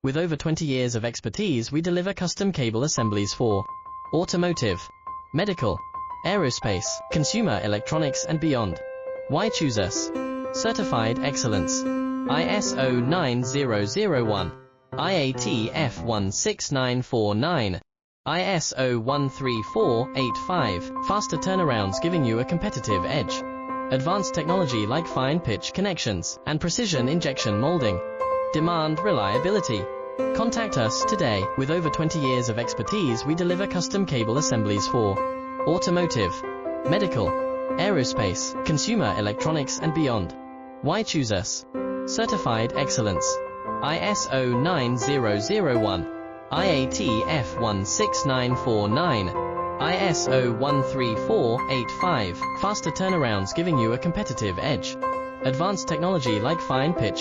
With over 20 years of expertise, we deliver custom cable assemblies for automotive, medical, aerospace, consumer electronics and beyond. Why choose us? Certified excellence. ISO 9001, IATF 16949, ISO 13485. Faster turnarounds giving you a competitive edge. Advanced technology like fine pitch connections and precision injection molding. Demand reliability. Contact us today. With over 20 years of expertise, we deliver custom cable assemblies for automotive, medical, aerospace, consumer electronics and beyond. Why choose us? Certified excellence. ISO 9001, IATF 16949, ISO 13485. Faster turnarounds giving you a competitive edge. Advanced technology like fine pitch